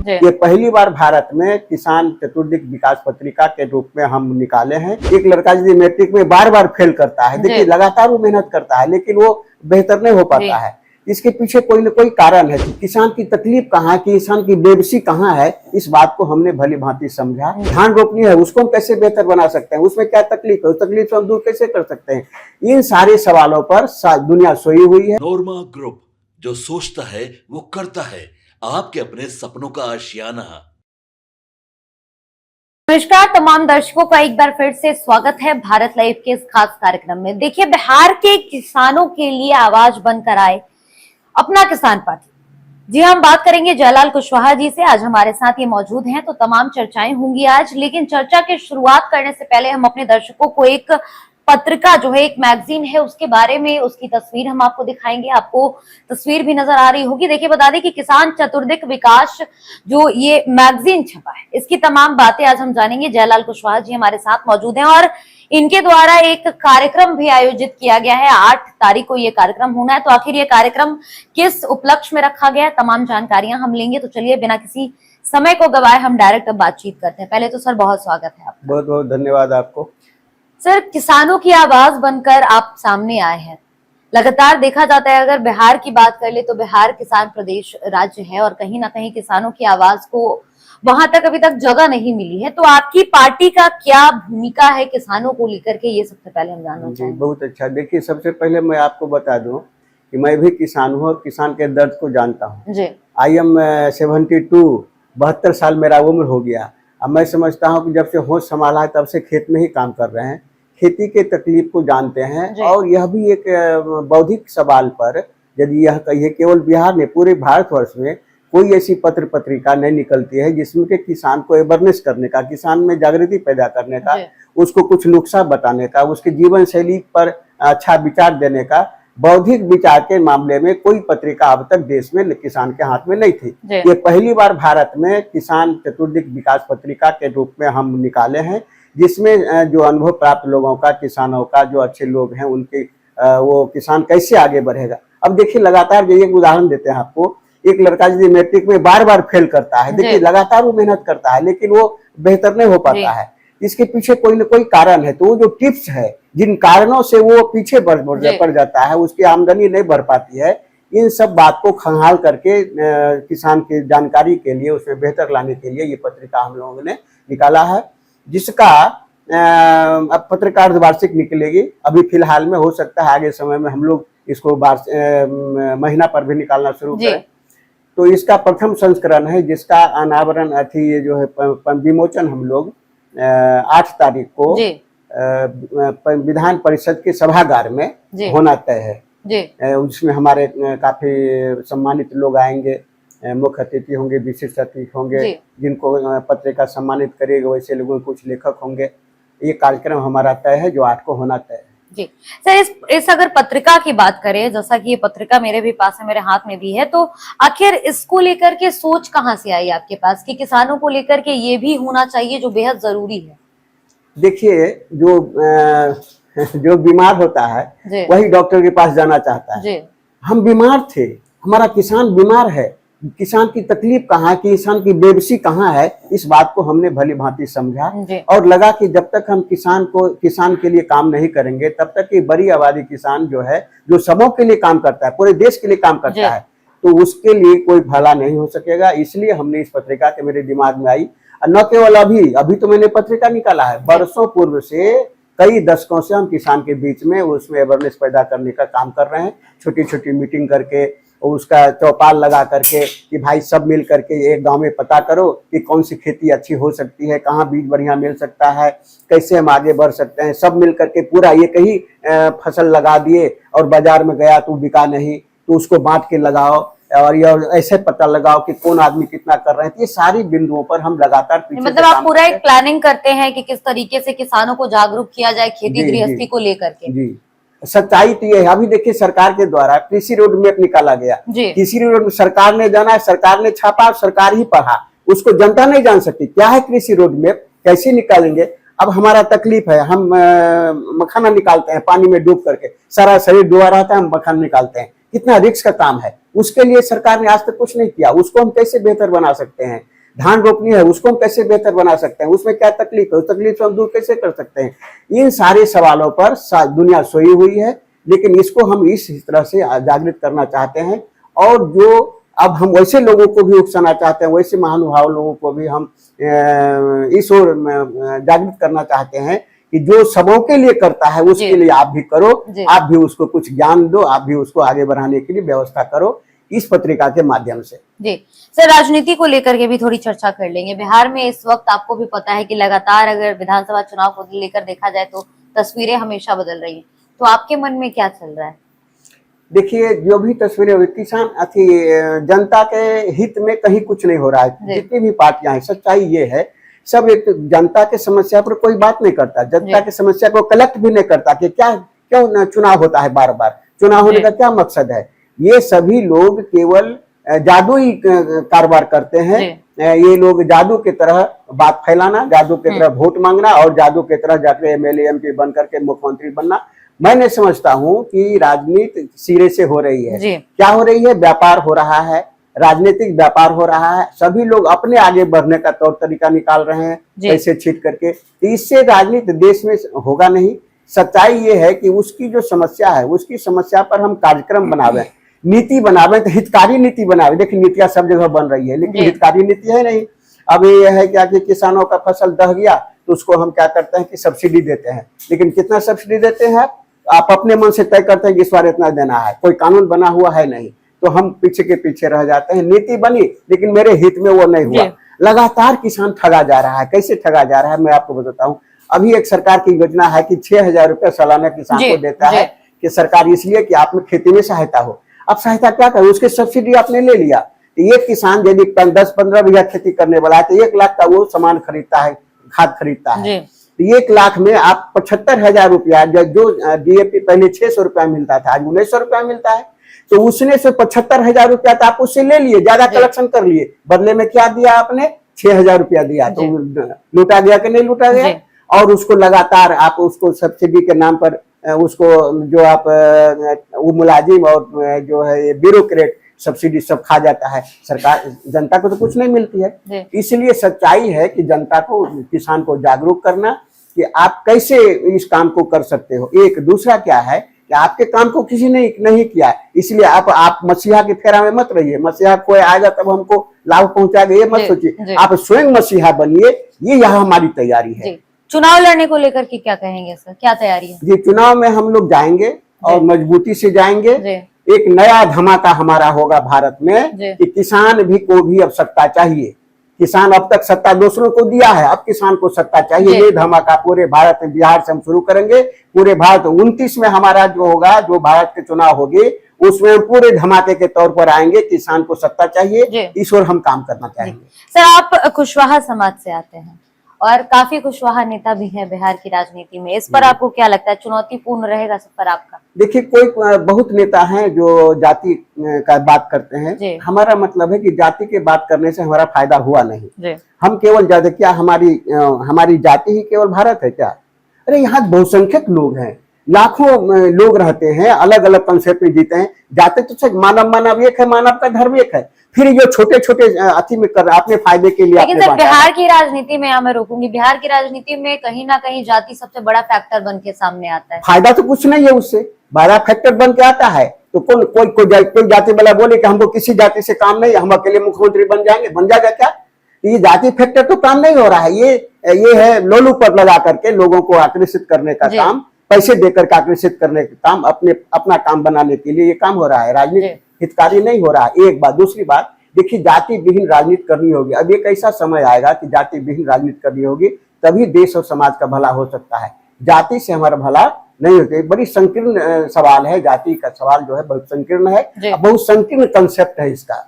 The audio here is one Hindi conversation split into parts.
ये पहली बार भारत में किसान चतुर्दिक विकास पत्रिका के रूप में हम निकाले हैं। एक लड़का यदि मैट्रिक में बार बार फेल करता है, देखिए लगातार वो मेहनत करता है लेकिन वो बेहतर नहीं हो पाता है। इसके पीछे कोई न कोई कारण है। किसान की तकलीफ कहाँ है, किसान की बेबसी कहाँ है, इस बात को हमने भली भांति समझा। धान रोपनी है, उसको हम कैसे बेहतर बना सकते हैं, उसमें क्या तकलीफ है, उस तकलीफ से हम दूर कैसे कर सकते हैं, इन सारे सवालों पर दुनिया सोई हुई है। नोरमा ग्रुप, जो सोचता है वो करता है, आपके अपने सपनों का आशियाना। नमस्कार तमाम दर्शकों का एक बार फिर से स्वागत है भारत लाइव के इस खास कार्यक्रम में। देखिए, बिहार के किसानों के लिए आवाज बनकर आए अपना किसान पार्टी। जी हम बात करेंगे जयलाल कुशवाहा जी से। आज हमारे साथ ये मौजूद हैं, तो तमाम चर्चाएं होंगी आज। लेकिन चर्चा की शुरुआत करने से पहले हम अपने दर्शकों को एक पत्रिका जो है, एक मैगजीन है, उसके बारे में, उसकी तस्वीर हम आपको दिखाएंगे। आपको तस्वीर भी नजर आ रही होगी। देखिए, बता दें कि किसान चतुर्दिक विकास जो ये मैगजीन छपा है, इसकी तमाम बातें आज हम जानेंगे। जयलाल कुशवाहा जी हमारे साथ मौजूद हैं और इनके द्वारा एक कार्यक्रम भी आयोजित किया गया है। 8 तारीख को ये कार्यक्रम होना है। तो आखिर ये कार्यक्रम किस उपलक्ष्य में रखा गया है, तमाम जानकारियां हम लेंगे। तो चलिए बिना किसी समय को गवाए हम डायरेक्ट अब बातचीत करते हैं। पहले तो सर बहुत स्वागत है आपका। बहुत बहुत धन्यवाद आपको। सर, किसानों की आवाज बनकर आप सामने आए हैं। लगातार देखा जाता है, अगर बिहार की बात कर ले तो बिहार किसान प्रदेश राज्य है और कहीं ना कहीं किसानों की आवाज को वहां तक अभी तक जगह नहीं मिली है। तो आपकी पार्टी का क्या भूमिका है किसानों को लेकर के, ये सबसे पहले हम जानना चाहेंगे। बहुत अच्छा। देखिए, सबसे पहले मैं आपको बता दूं कि मैं भी किसान हूं और किसान के दर्द को जानता हूं। आई एम 72, 72 साल मेरा उम्र हो गया। अब मैं समझता हूं कि जब से होश संभाला है तब से खेत में ही काम कर रहे हैं, खेती के तकलीफ को जानते हैं। और यह भी एक बौद्धिक सवाल पर यदि यह कहिए, केवल बिहार में, पूरे भारतवर्ष में कोई ऐसी पत्र पत्रिका नहीं निकलती है जिसमें के किसान को अवेयरनेस करने का, किसान में जागृति पैदा करने का, उसको कुछ नुस्खा बताने का, उसके जीवन शैली पर अच्छा विचार देने का, बौद्धिक विचार के मामले में कोई पत्रिका अब तक देश में किसान के हाथ में नहीं थी। ये पहली बार भारत में किसान चतुर्दिक विकास पत्रिका के रूप में हम निकाले हैं, जिसमें जो अनुभव प्राप्त लोगों का, किसानों का, जो अच्छे लोग हैं उनके वो किसान कैसे आगे बढ़ेगा। अब देखिए, लगातार एक उदाहरण देते हैं आपको। एक लड़का यदि मैट्रिक में बार बार फेल करता है, देखिए लगातार वो मेहनत करता है लेकिन वो बेहतर नहीं हो पाता है। इसके पीछे कोई न कोई कारण है। तो वो जो टिप्स है, जिन कारणों से वो पीछे पड़ जाता है, उसकी आमदनी नहीं बढ़ पाती है, इन सब बात को खंगाल करके किसान की जानकारी के लिए, उसमें बेहतर लाने के लिए ये पत्रिका हम लोगों ने निकाला है, जिसका अब पत्रिका अर्धवार्षिक निकलेगी। अभी फिलहाल में, हो सकता है आगे समय में हम लोग इसको महीना पर भी निकालना शुरू करें। तो इसका प्रथम संस्करण है, जिसका अनावरण ये जो है विमोचन हम लोग 8 तारीख को विधान परिषद के सभागार में होना तय है। उसमें हमारे काफी सम्मानित लोग आएंगे, मुख्य अतिथि होंगे, विशिष्ट अतिथि होंगे, जिनको पत्रिका सम्मानित करेगा वैसे लोगों, कुछ लेखक होंगे। ये कार्यक्रम हमारा तय है, जो 8 को होना तय है। जी सर, इस अगर पत्रिका की बात करें, जैसा कि ये पत्रिका मेरे भी पास है, मेरे हाथ में भी है, तो आखिर इसको लेकर के सोच कहाँ से आई आपके पास कि किसानों को लेकर के ये भी होना चाहिए जो बेहद जरूरी है? देखिए, जो बीमार होता है वही डॉक्टर के पास जाना चाहता है। हम बीमार थे, हमारा किसान बीमार है, किसान की तकलीफ कहाँ है, किसान की बेबसी कहाँ है, इस बात को हमने भली भांति समझा। और लगा कि जब तक हम किसान के लिए काम नहीं करेंगे, तब तक ये बड़ी आबादी किसान जो है, जो सबों के लिए काम करता है, पूरे देश के लिए काम करता है, तो उसके लिए कोई भला नहीं हो सकेगा। इसलिए हमने इस पत्रिका के मेरे दिमाग में आई। न केवल अभी तो मैंने पत्रिका निकाला है, बरसों पूर्व से, कई दशकों से हम किसान के बीच में उसमें अवेयरनेस पैदा करने का काम कर रहे हैं। छोटी छोटी मीटिंग करके, उसका चौपाल लगा करके कि भाई सब मिल करके एक गांव में पता करो कि कौन सी खेती अच्छी हो सकती है, कहाँ बीज बढ़िया मिल सकता है, कैसे हम आगे बढ़ सकते हैं। सब मिल करके पूरा एक ही फसल लगा दिए और बाजार में गया तो बिका नहीं, तो उसको बांट के लगाओ और ये ऐसे पता लगाओ कि कौन आदमी कितना कर रहे हैं। ये सारी बिंदुओं पर हम लगातार पीछे, मतलब आप पूरा एक प्लानिंग करते हैं कि किस तरीके से किसानों को जागरूक किया जाए खेती गृहस्थी को लेकर के। जी, सच्चाई तो ये है। अभी देखिए, सरकार के द्वारा कृषि रोड मैप निकाला गया। कृषि रोड में सरकार ने जाना, सरकार ने छापा, सरकार ही पढ़ा, उसको जनता नहीं जान सकती। क्या है कृषि रोड मैप, कैसे निकालेंगे? अब हमारा तकलीफ है, हम मखाना निकालते हैं पानी में डूब करके, सारा शरीर डूबा रहता है, हम मखाना निकालते हैं, कितना रिस्क का काम है। उसके लिए सरकार ने आज तक कुछ नहीं किया। उसको हम कैसे बेहतर बना सकते हैं? धान रोपनी है, उसको हम कैसे बेहतर बना सकते हैं, उसमें क्या तकलीफ है, उस तकलीफ से हम दूर कैसे कर सकते हैं। इन सारे सवालों पर दुनिया सोई हुई है, लेकिन इसको हम इस तरह से जागृत करना चाहते हैं। और जो अब हम वैसे लोगों को भी उकसाना चाहते हैं, वैसे महानुभाव लोगों को भी हम इस ओर जागृत करना चाहते हैं कि जो सबों के लिए करता है उसके लिए आप भी करो, आप भी उसको कुछ ज्ञान दो, आप भी उसको आगे बढ़ाने के लिए व्यवस्था करो इस पत्रिका के माध्यम से। जी सर, राजनीति को लेकर के भी थोड़ी चर्चा कर लेंगे। बिहार में इस वक्त आपको भी पता है कि लगातार अगर विधानसभा चुनाव को लेकर देखा जाए तो तस्वीरें हमेशा बदल रही हैं, तो आपके मन में क्या चल रहा है? देखिए, जो भी तस्वीरें किसान जनता के हित में कहीं कुछ नहीं हो रहा है। जितनी भी पार्टियां हैं, सच्चाई ये है, सब एक जनता के समस्या पर कोई बात नहीं करता, जनता की समस्या को कलेक्ट भी नहीं करता कि क्या क्यों चुनाव होता है, बार बार चुनाव होने का क्या मकसद है। ये सभी लोग केवल जादुई कारोबार करते हैं। ये लोग जादू की तरह बात फैलाना, जादू की तरह वोट मांगना और जादू की तरह जाके एमएलए एमपी बन करके मुख्यमंत्री बनना। मैंने समझता हूं कि राजनीति सिरे से हो रही है। क्या हो रही है? व्यापार हो रहा है, राजनीतिक व्यापार हो रहा है। सभी लोग अपने आगे बढ़ने का तौर तरीका निकाल रहे हैं, पैसे छीट करके। तो इससे राजनीति देश में होगा नहीं। सच्चाई ये है कि उसकी जो समस्या है, उसकी समस्या पर हम कार्यक्रम बनावे, नीति बनावे, तो हितकारी नीति बनावे। देखिए, नीतियां सब जगह बन रही है, लेकिन हितकारी नीति है नहीं। अब ये है क्या कि किसानों का फसल दह गया तो उसको हम क्या करते हैं कि सब्सिडी देते हैं, लेकिन कितना सब्सिडी देते हैं आप अपने मन से तय करते हैं कि इस बार इतना देना है, कोई कानून बना हुआ है नहीं, तो हम पीछे के पीछे रह जाते हैं। नीति बनी लेकिन मेरे हित में वो नहीं हुआ। लगातार किसान ठगा जा रहा है। कैसे ठगा जा रहा है मैं आपको बताता हूँ। अभी एक सरकार की योजना है कि 6,000 रुपये सालाना किसान को देता है कि सरकार, इसलिए कि आप में खेती में सहायता हो। अब सहायता क्या करे, उसकी सब्सिडी आपने ले लिया। तो ये किसान यदि 10-15 बीघा खेती करने वाला है तो 1 लाख का वो सामान खरीदता है, खाद खरीदता है। तो 1 लाख में आप 75,000 रुपया, जो डीएपी पहले 600 रुपया मिलता था, आज 1900 रुपया मिलता है, तो उसने से 75,000 रुपया तो आप उससे ले लिए, ज्यादा कलेक्शन कर लिए, बदले में क्या दिया आपने? 6,000 रुपया दिया। तो लूटा गया कि नहीं लूटा गया? और उसको लगातार आप उसको सब्सिडी के नाम पर उसको जो आप वो मुलाजिम और जो है ब्यूरोक्रेट सब्सिडी सब खा जाता है। सरकार, जनता को तो कुछ नहीं मिलती है। इसलिए सच्चाई है कि जनता को, किसान को जागरूक करना कि आप कैसे इस काम को कर सकते हो। एक दूसरा क्या है कि आपके काम को किसी ने नहीं किया, इसलिए आप मसीहा के फेरा में मत रहिए। मसीहा कोई आएगा तब हमको लाभ पहुंचाएगा, ये मत सोचिए। आप स्वयं मसीहा बनिए, ये यहाँ हमारी तैयारी है। चुनाव लड़ने को लेकर के क्या कहेंगे सर, क्या तैयारी है? जी, चुनाव में हम लोग जाएंगे और मजबूती से जाएंगे। एक नया धमाका हमारा होगा भारत में कि किसान भी को भी अब सत्ता चाहिए। किसान अब तक सत्ता दूसरों को दिया है, अब किसान को सत्ता चाहिए। ये धमाका पूरे भारत में, बिहार से हम शुरू करेंगे। पूरे भारत 29 में हमारा जो होगा, जो भारत के चुनाव होगी, उसमें पूरे धमाके के तौर पर आएंगे। किसान को सत्ता चाहिए, इस ओर हम काम करना चाहेंगे। सर, आप कुशवाहा समाज से आते हैं और काफी कुशवाहा नेता भी हैं बिहार की राजनीति में, इस पर आपको क्या लगता है, चुनौतीपूर्ण रहेगा सफर आपका? देखिए, कोई बहुत नेता हैं जो जाति का बात करते हैं। हमारा मतलब है कि जाति के बात करने से हमारा फायदा हुआ नहीं। हम केवल जाति, क्या हमारी जाति ही केवल भारत है क्या? अरे यहाँ बहुसंख्यक लोग हैं, लाखों लोग रहते हैं, अलग अलग कंसेप्ट में जीते हैं। जाते तो मानव एक है, मानव का धर्म एक है। फिर ये छोटे छोटे अति में कर अपने फायदे के लिए। लेकिन सर, बिहार की राजनीति में मैं रोकूंगी, बिहार की राजनीति में कहीं ना कहीं जाति सबसे बड़ा फैक्टर बन के सामने आता है। फायदा तो कुछ नहीं है, उससे बड़ा फैक्टर बन के आता है। तो कोई जाति वाला बोले कि हमको किसी जाति से काम नहीं, हम अकेले मुख्यमंत्री बन जाएंगे, बन जाएगा क्या? ये जाति फैक्टर तो काम नहीं हो रहा है। ये है लोलू पर लगा करके लोगों को आकर्षित करने का काम, पैसे देकर के आकर्षित करने का काम, अपना काम बनाने के लिए ये काम हो रहा है। राजनीति हितकारी नहीं हो रहा है, एक बात। दूसरी बात, देखिए, जाति विहीन राजनीति करनी होगी। अब एक ऐसा समय आएगा कि जाति विहीन राजनीति करनी होगी, तभी देश और समाज का भला हो सकता है। जाति से हमारा भला नहीं होता। बड़ी संकीर्ण सवाल है, जाति का सवाल जो है बहुत संकीर्ण है, बहुत संकीर्ण कंसेप्ट है इसका।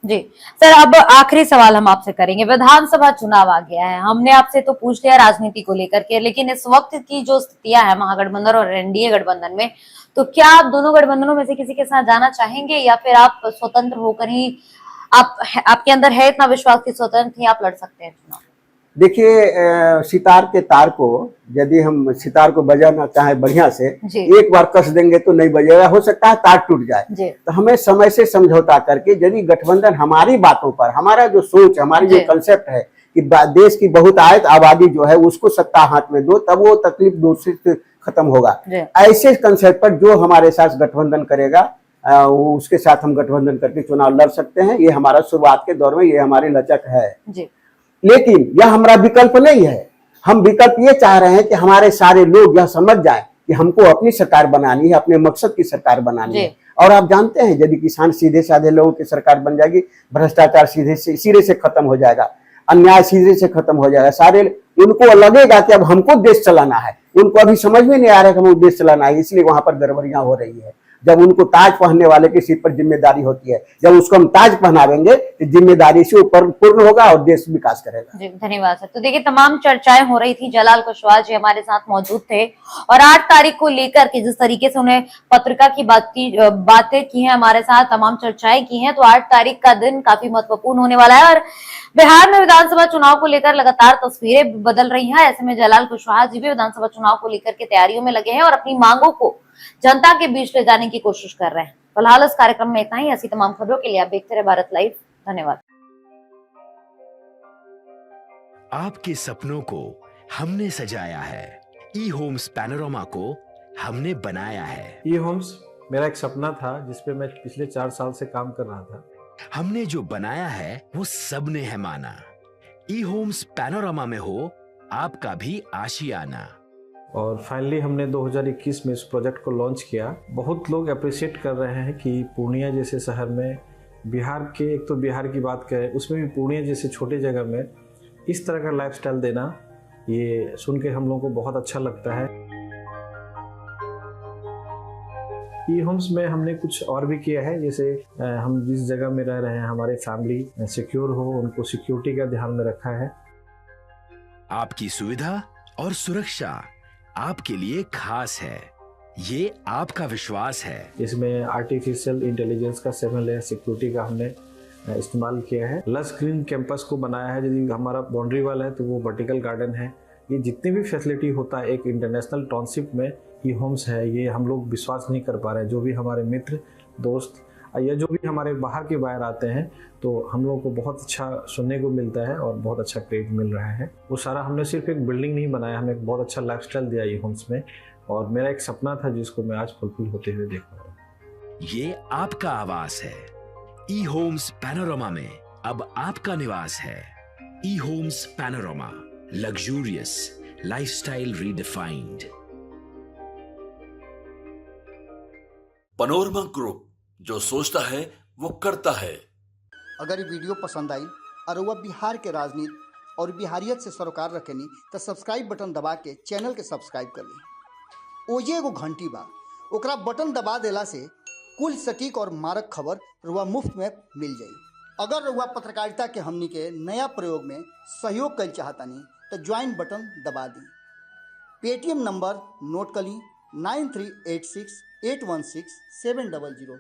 जी सर, अब आखिरी सवाल हम आपसे करेंगे। विधानसभा चुनाव आ गया है, हमने आपसे तो पूछ लिया राजनीति को लेकर के, लेकिन इस वक्त की जो स्थितियां है महागठबंधन और एनडीए गठबंधन में, तो क्या आप दोनों गठबंधनों में से किसी के साथ जाना चाहेंगे, या फिर आप स्वतंत्र होकर ही, आपके अंदर है इतना विश्वास कि स्वतंत्र ही आप लड़ सकते हैं चुनाव? देखिए सितार के तार को यदि हम सितार को बजाना चाहे बढ़िया से, एक बार कस देंगे तो नहीं बजेगा, हो सकता है तार टूट जाए। तो हमें समय से समझौता करके यदि गठबंधन हमारी बातों पर, हमारा जो सोच, हमारी जो कंसेप्ट है कि देश की बहुतायत आबादी जो है उसको सत्ता हाथ में दो, तब वो तकलीफ दूसरी से खत्म होगा। ऐसे कंसेप्ट पर जो हमारे साथ गठबंधन करेगा उसके साथ हम गठबंधन करके चुनाव लड़ सकते हैं। ये हमारा शुरुआत के दौर में ये हमारी लचक है, लेकिन यह हमारा विकल्प नहीं है। हम विकल्प ये चाह रहे हैं कि हमारे सारे लोग यह समझ जाएं कि हमको अपनी सरकार बनानी है, अपने मकसद की सरकार बनानी है। और आप जानते हैं यदि किसान सीधे साधे लोगों की सरकार बन जाएगी, भ्रष्टाचार सिरे से खत्म हो जाएगा, अन्याय सीधे से खत्म हो जाएगा। सारे उनको लगेगा कि अब हमको देश चलाना है, उनको अभी समझ में नहीं आ रहा है कि हमको देश चलाना है, इसलिए वहां पर गड़बड़ियां हो रही है। जब उनको ताज पहनने वाले के सिर पर जिम्मेदारी होती है, जब उसको हम ताज पहनावेंगे तो जिम्मेदारी से ऊपर पूर्ण होगा और देश विकास करेगा। जी धन्यवाद सर। तो देखिए तमाम चर्चाएं हो रही थी, जलाल कुशवाहा जी हमारे साथ मौजूद थे और 8 तारीख को लेकर के जिस तरीके से उन्हें पत्रिका की बातें की हैं, हमारे साथ तमाम चर्चाएं की हैं, तो 8 तारीख का दिन काफी महत्वपूर्ण होने वाला है। और बिहार में विधानसभा चुनाव को लेकर लगातार तस्वीरें बदल रही हैं। ऐसे में जलाल कुशवाहा जी भी विधानसभा चुनाव को लेकर के तैयारियों में लगे हैं और अपनी मांगों को जनता के बीच ले जाने की कोशिश कर रहे हैं। फिलहाल इस कार्यक्रम में इतना ही। ऐसी तमाम खबरों के लिए आप देखते रहे भारत लाइव। धन्यवाद। आपके सपनों को हमने सजाया है, ई होम्स पैनोरमा को हमने बनाया है। ई होम्स मेरा एक सपना था जिसपे मैं पिछले 4 साल से काम कर रहा था। हमने जो बनाया है वो सबने है माना। ई होम्स पैनोरमा में हो आपका भी आशियाना। और फाइनली हमने 2021 में इस प्रोजेक्ट को लॉन्च किया। बहुत लोग अप्रिशिएट कर रहे हैं कि पूर्णिया जैसे शहर में, बिहार के, एक तो बिहार की बात करें उसमें भी पूर्णिया जैसे छोटे जगह में इस तरह का लाइफस्टाइल देना, ये सुन के हम लोगों को बहुत अच्छा लगता है। ई होम्स में हमने कुछ और भी किया है, जैसे हम जिस जगह में रह रहे हैं हमारे फैमिली सिक्योर हो, उनको सिक्योरिटी का ध्यान में रखा है। आपकी सुविधा और सुरक्षा आपके लिए खास है, ये आपका विश्वास है। इसमें आर्टिफिशियल इंटेलिजेंस का 7 लेयर सिक्योरिटी का हमने इस्तेमाल किया है। लस ग्रीन कैंपस को बनाया है। यदि हमारा बाउंड्री वाल है तो वो वर्टिकल गार्डन है। ये जितनी भी फैसिलिटी होता है एक इंटरनेशनल टाउनशिप में, ई होम्स है, ये हम लोग विश्वास नहीं कर पा रहे हैं। जो भी हमारे मित्र दोस्त या जो भी हमारे बाहर के बाहर आते हैं तो हम लोगों को बहुत अच्छा सुनने को मिलता है और बहुत अच्छा क्रेडिट मिल रहा है। वो सारा हमने सिर्फ एक बिल्डिंग नहीं बनाया, हमें एक बहुत अच्छा लाइफस्टाइल दिया ई होम्स में, और मेरा एक सपना था जिसको मैं आज फुलफिल होते हुए देख रहा हूँ। ये आपका आवास है। ई होम्स पैनोरमा में अब आपका निवास है। E homes panorama, luxurious lifestyle redefined. Panorama group, जो सोचता है वो करता है। अगर ये वीडियो पसंद आई और वह बिहार के राजनीति और बिहारियत से सरोकार रखेनी तो सब्सक्राइब बटन दबा के चैनल के सब्सक्राइब कर ली। ओजे एगो घंटी बा, ओकरा बटन दबा देला से कुल सटीक और मारक खबर रुआ मुफ्त में मिल जाई। अगर रुआ पत्रकारिता के हमनी के नया प्रयोग में सहयोग कर चाहतानी तो ज्वाइन बटन दबा दी। पेटीएम नंबर नोट कर ली 9386816700।